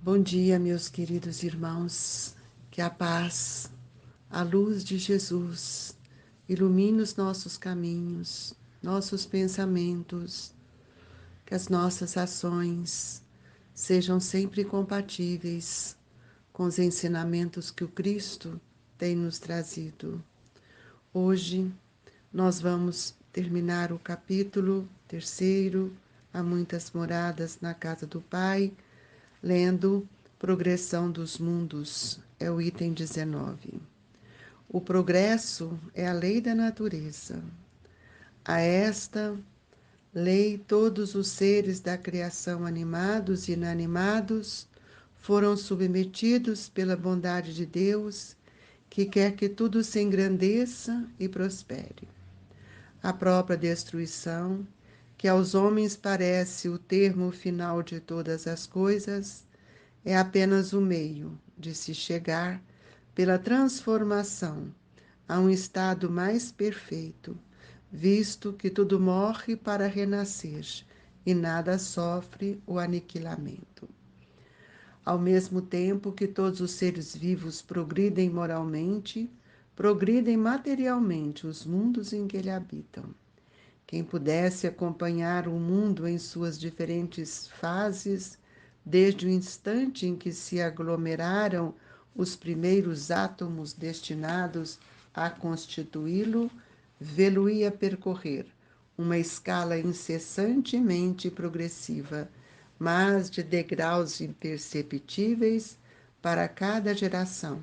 Bom dia, meus queridos irmãos. Que a paz, a luz de Jesus ilumine os nossos caminhos, nossos pensamentos, que as nossas ações sejam sempre compatíveis com os ensinamentos que o Cristo tem nos trazido. Hoje nós vamos terminar o capítulo 3, Há muitas moradas na casa do Pai, lendo Progressão dos Mundos, é o item 19. O progresso é a lei da natureza. A esta lei, todos os seres da criação, animados e inanimados, foram submetidos pela bondade de Deus, que quer que tudo se engrandeça e prospere. A própria destruição, que aos homens parece o termo final de todas as coisas, é apenas o meio de se chegar, pela transformação, a um estado mais perfeito, visto que tudo morre para renascer e nada sofre o aniquilamento. Ao mesmo tempo que todos os seres vivos progridem moralmente, progridem materialmente os mundos em que ele habitam. Quem pudesse acompanhar o mundo em suas diferentes fases, desde o instante em que se aglomeraram os primeiros átomos destinados a constituí-lo, vê-lo-ia percorrer uma escala incessantemente progressiva, mas de degraus imperceptíveis para cada geração,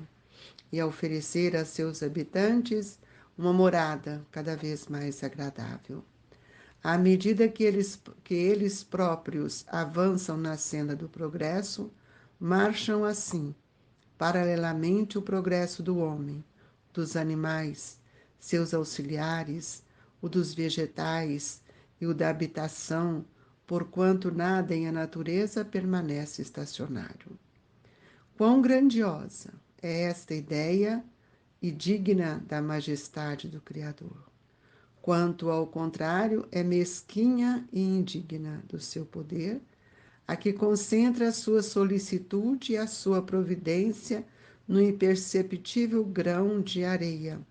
e a oferecer a seus habitantes uma morada cada vez mais agradável. À medida que eles próprios avançam na senda do progresso, marcham assim, paralelamente o progresso do homem, dos animais, seus auxiliares, o dos vegetais e o da habitação, porquanto nada em a natureza permanece estacionário. Quão grandiosa é esta ideia e digna da majestade do Criador! Quanto ao contrário, é mesquinha e indigna do seu poder, a que concentra a sua solicitude e a sua providência no imperceptível grão de areia,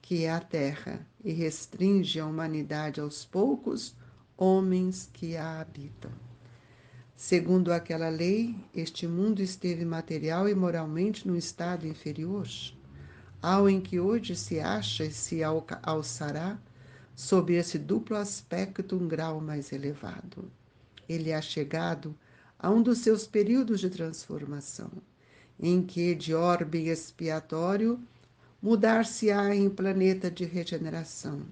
que é a terra, e restringe a humanidade aos poucos homens que a habitam. Segundo aquela lei, este mundo esteve material e moralmente num estado inferior, ao em que hoje se acha e se alçará, sob esse duplo aspecto, um grau mais elevado. Ele é chegado a um dos seus períodos de transformação, em que, de orbe expiatório, mudar-se-á em planeta de regeneração,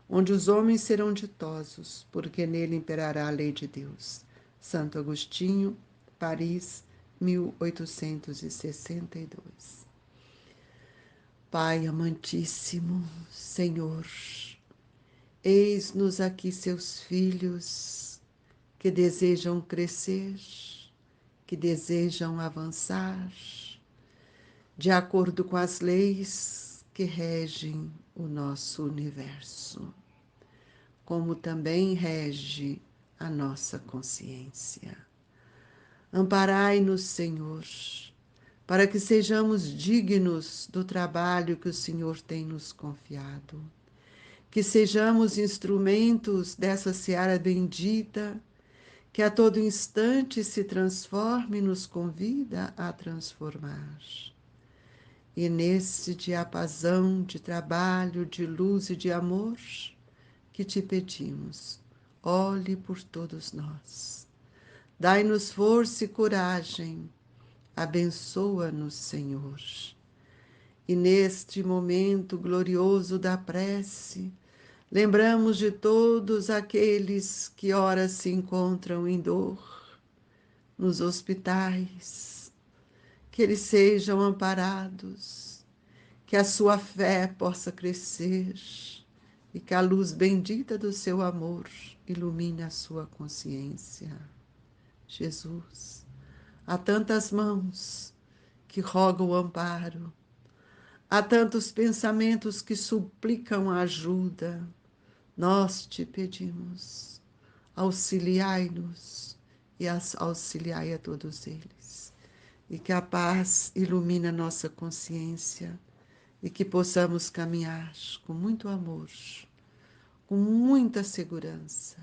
onde os homens serão ditosos, porque nele imperará a lei de Deus. Santo Agostinho, Paris, 1862. Pai amantíssimo, Senhor, eis-nos aqui, seus filhos, que desejam crescer, que desejam avançar, de acordo com as leis que regem o nosso universo, como também rege a nossa consciência. Amparai-nos, Senhor, para que sejamos dignos do trabalho que o Senhor tem nos confiado. Que sejamos instrumentos dessa seara bendita, que a todo instante se transforma e nos convida a transformar. E nesse diapasão de trabalho, de luz e de amor, que te pedimos, olhe por todos nós. Dai-nos força e coragem, abençoa-nos, Senhor. E neste momento glorioso da prece, lembramos de todos aqueles que ora se encontram em dor, nos hospitais, que eles sejam amparados, que a sua fé possa crescer e que a luz bendita do seu amor ilumine a sua consciência. Jesus, há tantas mãos que rogam o amparo, há tantos pensamentos que suplicam a ajuda. Nós te pedimos, auxiliai-nos e auxiliai a todos eles. e que a paz ilumine a nossa consciência e que possamos caminhar com muito amor, com muita segurança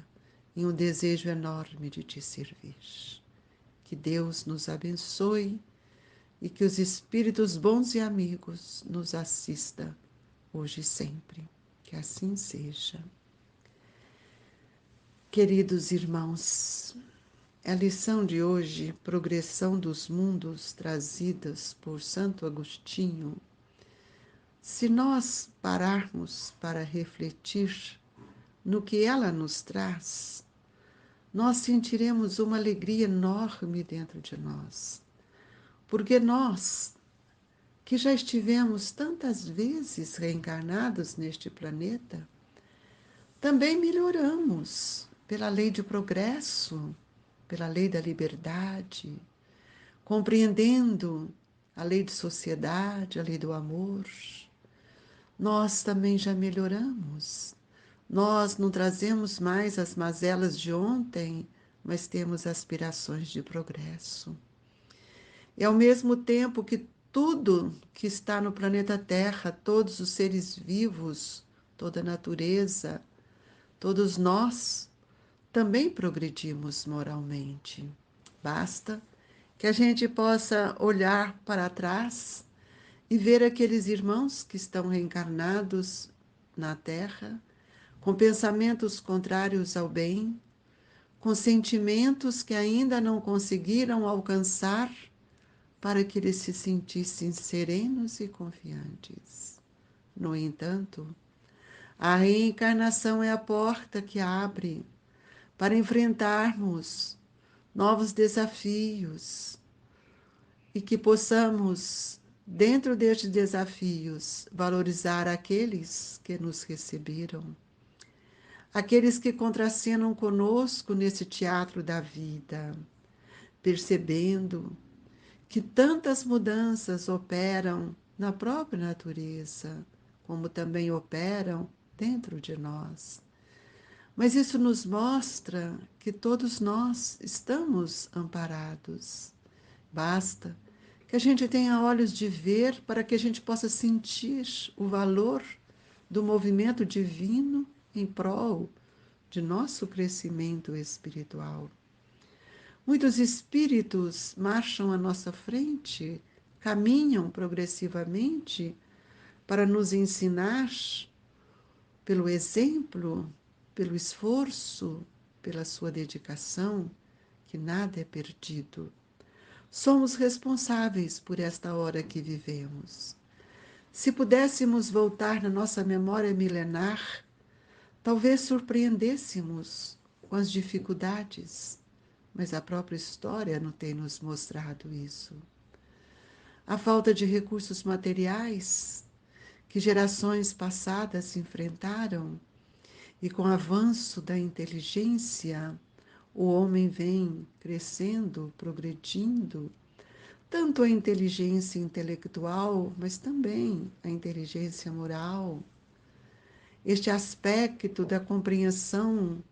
e um desejo enorme de te servir. Que Deus nos abençoe e que os espíritos bons e amigos nos assista hoje e sempre. Que assim seja. Queridos irmãos, a lição de hoje, Progressão dos Mundos, trazidas por Santo Agostinho, se nós pararmos para refletir no que ela nos traz, nós sentiremos uma alegria enorme dentro de nós. Porque nós, que já estivemos tantas vezes reencarnados neste planeta, também melhoramos pela lei de progresso, pela lei da liberdade, compreendendo a lei de sociedade, a lei do amor. Nós também já melhoramos. Nós não trazemos mais as mazelas de ontem, mas temos aspirações de progresso. E ao mesmo tempo que tudo que está no planeta Terra, todos os seres vivos, toda a natureza, todos nós também progredimos moralmente. Basta que a gente possa olhar para trás e ver aqueles irmãos que estão reencarnados na Terra, com pensamentos contrários ao bem, com sentimentos que ainda não conseguiram alcançar para que eles se sentissem serenos e confiantes. No entanto, a reencarnação é a porta que abre para enfrentarmos novos desafios e que possamos, dentro destes desafios, valorizar aqueles que nos receberam, aqueles que contracenam conosco nesse teatro da vida, percebendo que tantas mudanças operam na própria natureza, como também operam dentro de nós. Mas isso nos mostra que todos nós estamos amparados. Basta que a gente tenha olhos de ver para que a gente possa sentir o valor do movimento divino em prol de nosso crescimento espiritual. Muitos espíritos marcham à nossa frente, caminham progressivamente para nos ensinar, pelo exemplo, pelo esforço, pela sua dedicação, que nada é perdido. Somos responsáveis por esta hora que vivemos. Se pudéssemos voltar na nossa memória milenar, talvez surpreendêssemos com as dificuldades, mas a própria história não tem nos mostrado isso. A falta de recursos materiais que gerações passadas enfrentaram e com o avanço da inteligência, o homem vem crescendo, progredindo, tanto a inteligência intelectual, mas também a inteligência moral. Este aspecto da compreensão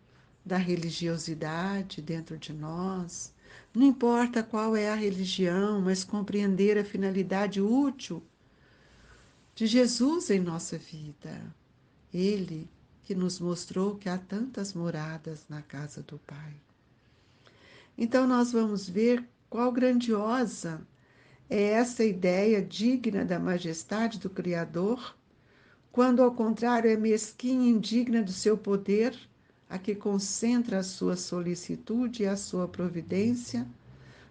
da religiosidade dentro de nós, não importa qual é a religião, mas compreender a finalidade útil de Jesus em nossa vida. Ele que nos mostrou que há tantas moradas na casa do Pai. Então nós vamos ver qual grandiosa é essa ideia digna da majestade do Criador, quando ao contrário é mesquinha e indigna do seu poder, a que concentra a sua solicitude e a sua providência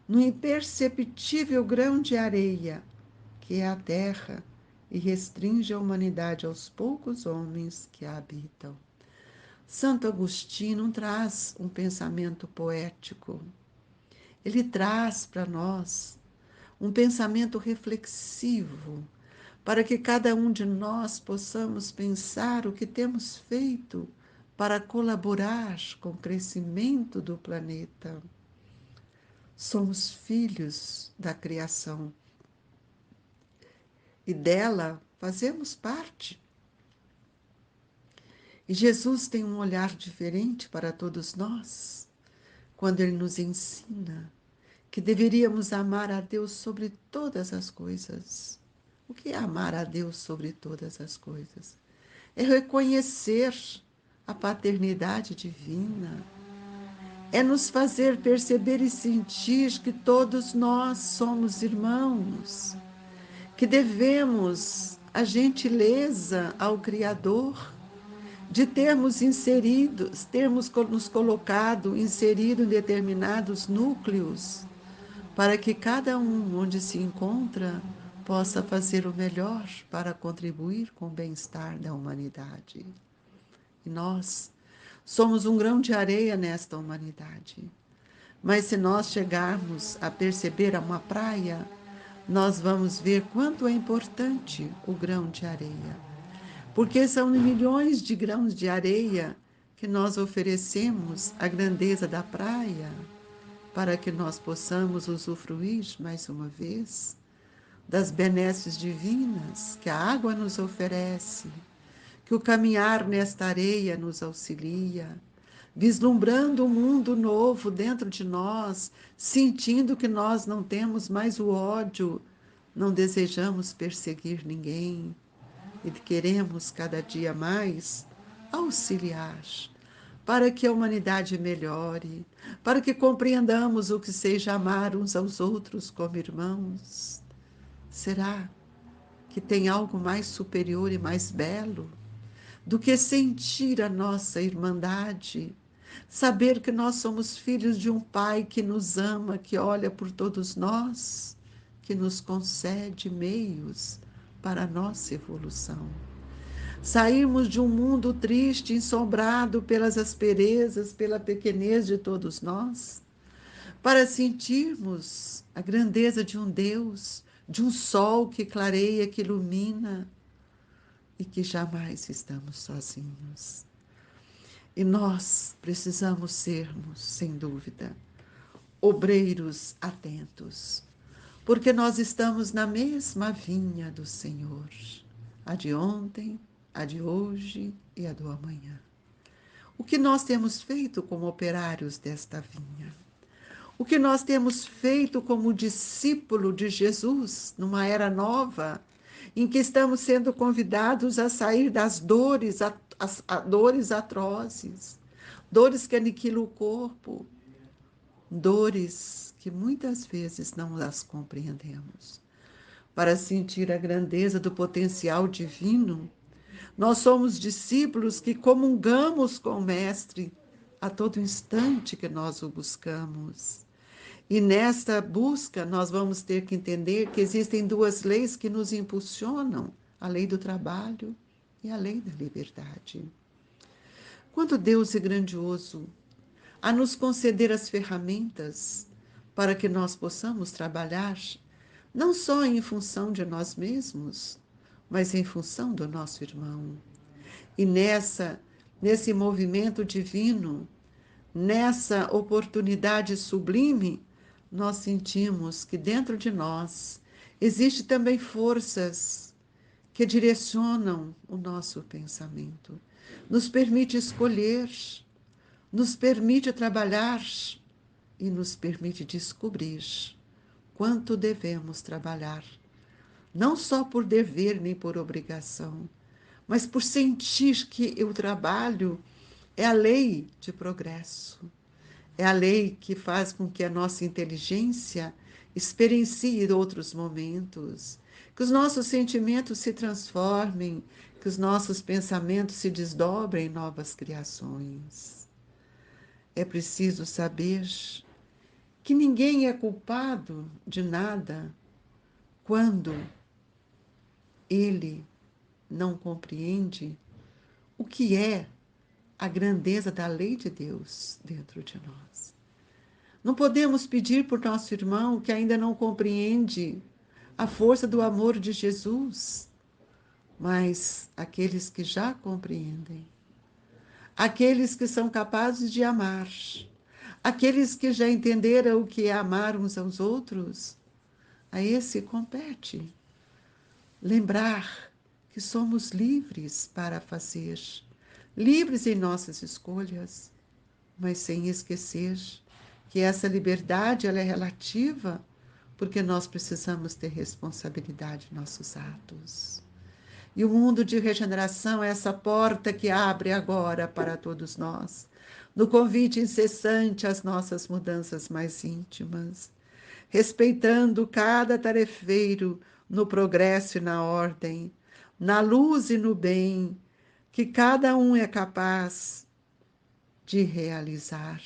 no imperceptível grão de areia, que é a terra, e restringe a humanidade aos poucos homens que a habitam. Santo Agostinho traz um pensamento poético. Ele traz para nós um pensamento reflexivo, para que cada um de nós possamos pensar o que temos feito para colaborar com o crescimento do planeta. Somos filhos da criação e dela fazemos parte. E Jesus tem um olhar diferente para todos nós, quando ele nos ensina que deveríamos amar a Deus sobre todas as coisas. O que é amar a Deus sobre todas as coisas? É reconhecer a paternidade divina, é nos fazer perceber e sentir que todos nós somos irmãos, que devemos a gentileza ao Criador, de termos nos colocado, inserido em determinados núcleos, para que cada um onde se encontra possa fazer o melhor para contribuir com o bem-estar da humanidade. E nós somos um grão de areia nesta humanidade. Mas se nós chegarmos a perceber uma praia, nós vamos ver quanto é importante o grão de areia. Porque são milhões de grãos de areia que nós oferecemos à grandeza da praia, para que nós possamos usufruir, mais uma vez, das benesses divinas que a água nos oferece, que o caminhar nesta areia nos auxilia, vislumbrando um mundo novo dentro de nós, sentindo que nós não temos mais o ódio, não desejamos perseguir ninguém e queremos cada dia mais auxiliar para que a humanidade melhore, para que compreendamos o que seja amar uns aos outros como irmãos. Será que tem algo mais superior e mais belo do que sentir a nossa irmandade, saber que nós somos filhos de um Pai que nos ama, que olha por todos nós, que nos concede meios para a nossa evolução? Sairmos de um mundo triste, ensombrado pelas asperezas, pela pequenez de todos nós, para sentirmos a grandeza de um Deus, de um sol que clareia, que ilumina e que jamais estamos sozinhos. E nós precisamos sermos, sem dúvida, obreiros atentos, porque nós estamos na mesma vinha do Senhor, a de ontem, a de hoje e a do amanhã. O que nós temos feito como operários desta vinha? O que nós temos feito como discípulo de Jesus numa era nova, em que estamos sendo convidados a sair das dores, dores atrozes, dores que aniquilam o corpo, dores que muitas vezes não as compreendemos. Para sentir a grandeza do potencial divino, nós somos discípulos que comungamos com o Mestre a todo instante que nós o buscamos. E nesta busca nós vamos ter que entender que existem duas leis que nos impulsionam, a lei do trabalho e a lei da liberdade. Quando Deus é grandioso a nos conceder as ferramentas para que nós possamos trabalhar, não só em função de nós mesmos, mas em função do nosso irmão. E nesse movimento divino, nessa oportunidade sublime, nós sentimos que dentro de nós existe também forças que direcionam o nosso pensamento, nos permite escolher, nos permite trabalhar e nos permite descobrir quanto devemos trabalhar, não só por dever nem por obrigação, mas por sentir que o trabalho é a lei de progresso. É a lei que faz com que a nossa inteligência experiencie outros momentos, que os nossos sentimentos se transformem, que os nossos pensamentos se desdobrem em novas criações. É preciso saber que ninguém é culpado de nada quando ele não compreende o que é a grandeza da lei de Deus dentro de nós. Não podemos pedir por nosso irmão que ainda não compreende a força do amor de Jesus, mas aqueles que já compreendem, aqueles que são capazes de amar, aqueles que já entenderam o que é amar uns aos outros, a esse compete lembrar que somos livres para fazer, livres em nossas escolhas, mas sem esquecer que essa liberdade ela é relativa, porque nós precisamos ter responsabilidade em nossos atos. E o mundo de regeneração é essa porta que abre agora para todos nós, no convite incessante às nossas mudanças mais íntimas, respeitando cada tarefeiro no progresso e na ordem, na luz e no bem, que cada um é capaz de realizar.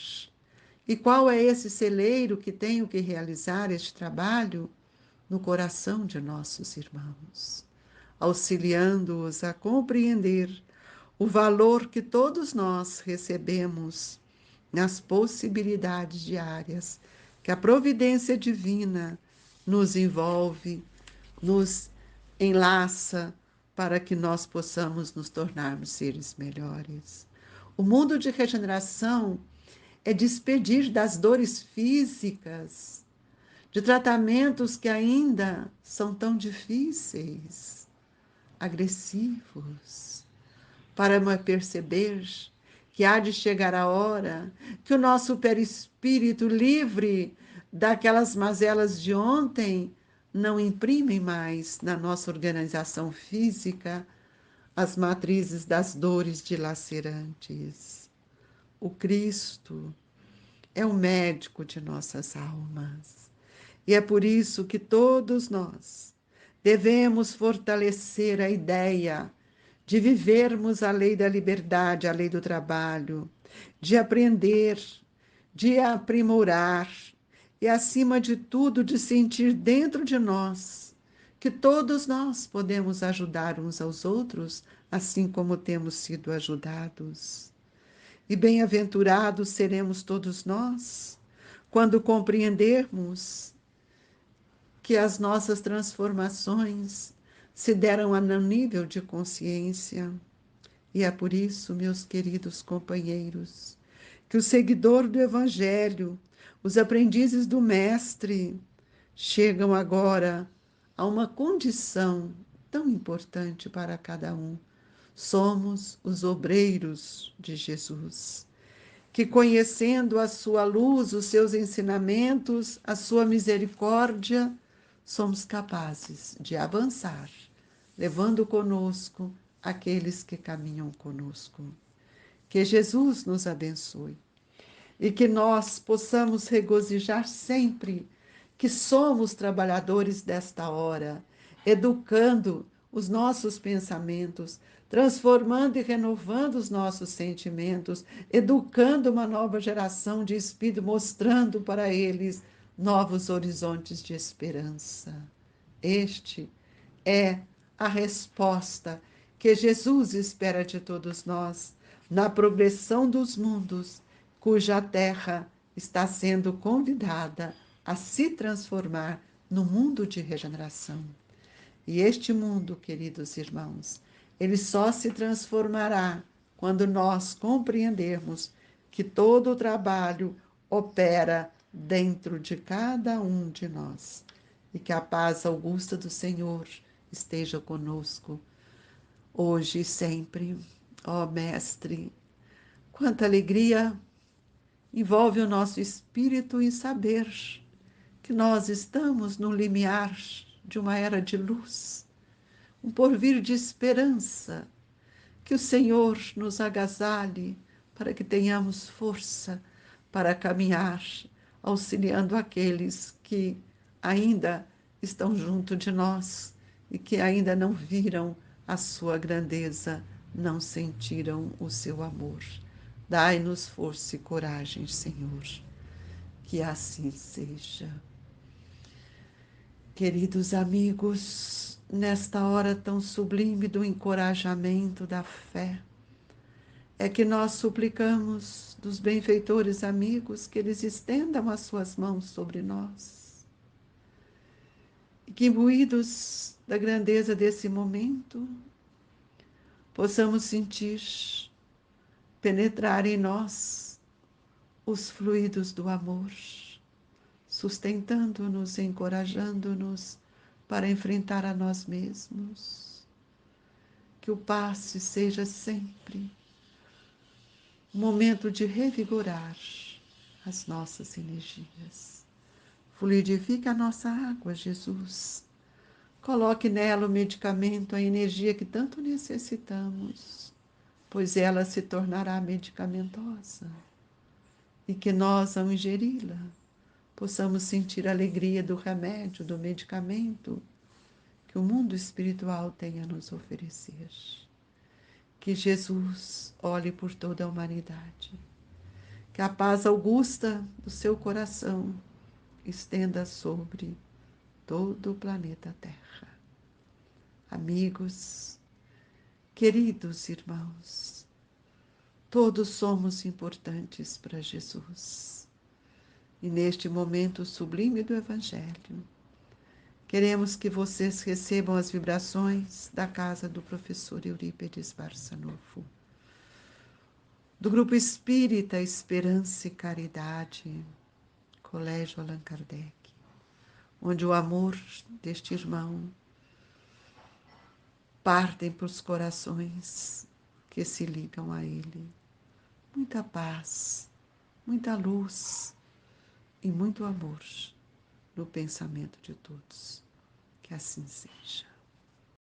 E qual é esse celeiro que tenho que realizar este trabalho? No coração de nossos irmãos, auxiliando-os a compreender o valor que todos nós recebemos nas possibilidades diárias que a providência divina nos envolve, nos enlaça para que nós possamos nos tornarmos seres melhores. O mundo de regeneração é despedir das dores físicas, de tratamentos que ainda são tão difíceis, agressivos, para perceber que há de chegar a hora que o nosso perispírito livre daquelas mazelas de ontem não imprime mais na nossa organização física as matrizes das dores dilacerantes. O Cristo é o médico de nossas almas. E é por isso que todos nós devemos fortalecer a ideia de vivermos a lei da liberdade, a lei do trabalho, de aprender, de aprimorar e, acima de tudo, de sentir dentro de nós que todos nós podemos ajudar uns aos outros, assim como temos sido ajudados. E bem-aventurados seremos todos nós quando compreendermos que as nossas transformações se deram a um nível de consciência. E é por isso, meus queridos companheiros, que o seguidor do Evangelho, os aprendizes do Mestre, chegam agora a uma condição tão importante para cada um. Somos os obreiros de Jesus, que conhecendo a sua luz, os seus ensinamentos, a sua misericórdia, somos capazes de avançar, levando conosco aqueles que caminham conosco. Que Jesus nos abençoe e que nós possamos regozijar sempre que somos trabalhadores desta hora, educando os nossos pensamentos, transformando e renovando os nossos sentimentos, educando uma nova geração de espírito, mostrando para eles novos horizontes de esperança. Este é a resposta que Jesus espera de todos nós na progressão dos mundos, cuja terra está sendo convidada a se transformar no mundo de regeneração. E este mundo, queridos irmãos, ele só se transformará quando nós compreendermos que todo o trabalho opera dentro de cada um de nós. E que a paz augusta do Senhor esteja conosco, hoje e sempre. Ó Mestre, quanta alegria envolve o nosso espírito em saber que nós estamos no limiar de uma era de luz, um porvir de esperança, que o Senhor nos agasalhe para que tenhamos força para caminhar, auxiliando aqueles que ainda estão junto de nós e que ainda não viram a sua grandeza, não sentiram o seu amor. Dai-nos força e coragem, Senhor, que assim seja. Queridos amigos, nesta hora tão sublime do encorajamento da fé, é que nós suplicamos dos benfeitores amigos que eles estendam as suas mãos sobre nós. E que, imbuídos da grandeza desse momento, possamos sentir penetrar em nós os fluidos do amor, sustentando-nos, encorajando-nos para enfrentar a nós mesmos. Que o passe seja sempre um momento de revigorar, as nossas energias. Fluidifica a nossa água, Jesus. Coloque nela o medicamento, a energia que tanto necessitamos, pois ela se tornará medicamentosa. E que nós, ao ingeri-la, possamos sentir a alegria do remédio, do medicamento que o mundo espiritual tem a nos oferecer. Que Jesus olhe por toda a humanidade. Que a paz augusta do seu coração estenda sobre todo o planeta Terra. Amigos, queridos irmãos, todos somos importantes para Jesus. E neste momento sublime do Evangelho, queremos que vocês recebam as vibrações da casa do professor Eurípides Barçanufo, do Grupo Espírita Esperança e Caridade, Colégio Allan Kardec, onde o amor deste irmão partem para os corações que se ligam a ele. Muita paz, muita luz e muito amor no pensamento de todos. Que assim seja.